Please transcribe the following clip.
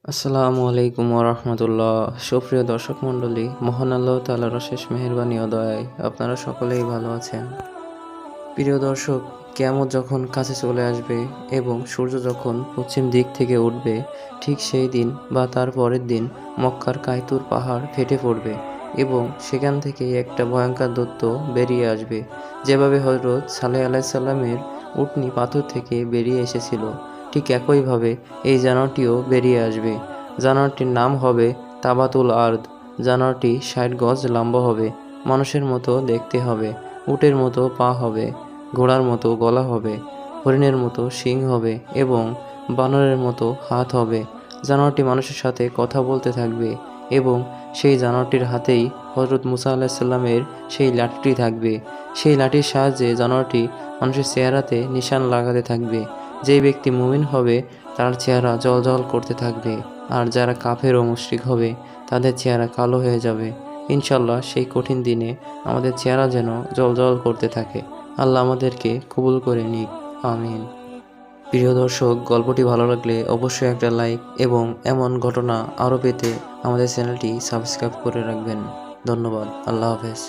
আসসালামু আলাইকুম ওরহমতুল্লাহ। সুপ্রিয় দর্শক মণ্ডলী, মহান আল্লাহ তাআলার অশেষ মেহেরবানি ও দয়ায় আপনারা সকলেই ভালো আছেন। প্রিয় দর্শক, কিয়ামত যখন কাছে চলে আসবে এবং সূর্য যখন পশ্চিম দিক থেকে উঠবে, ঠিক সেই দিন বা তার পরের দিন মক্কার কায়তুর পাহাড় ফেটে পড়বে এবং সেখান থেকে একটা ভয়ঙ্কর দৈত্য বেরিয়ে আসবে। যেভাবে হযরত সালেহ আলাইহিসসালামের উটনী পাথর থেকে বেরিয়ে এসেছিল, ঠিক একইভাবে এই জানোয়ারটিও বেরিয়ে আসবে। জানোয়ারটির নাম হবে তাবাতুল আরদ। জানোয়ারটি ৬০ গজ লম্বা হবে, মানুষের মতো দেখতে হবে, উটের মতো পা হবে, ঘোড়ার মতো গলা হবে, হরিণের মতো শিং হবে এবং বানরের মতো হাত হবে। জানোয়ারটি মানুষের সাথে কথা বলতে থাকবে এবং সেই জানোয়ারটির হাতেই হযরত মুসা আলাইহিসসালামের সেই লাঠিটি থাকবে। সেই লাঠির সাহায্যে জানোয়ারটি মানুষের চেহারাতে নিশান লাগাতে থাকবে। যেই ব্যক্তি মুমিন হবে তার চেহারা জ্বলজ্বল করতে থাকবে, আর যারা কাফের ও মুশরিক হবে তাদের চেহারা কালো হয়ে যাবে। ইনশাল্লাহ সেই কঠিন দিনে আমাদের চেহারা যেন জ্বলজ্বল করতে থাকে। আল্লাহ আমাদেরকে কবুল করে নিক, আমিন। প্রিয় দর্শক, গল্পটি ভালো লাগলে অবশ্যই একটা লাইক এবং এমন ঘটনা আরও পেতে আমাদের চ্যানেলটি সাবস্ক্রাইব করে রাখবেন। ধন্যবাদ। আল্লাহ হাফেজ।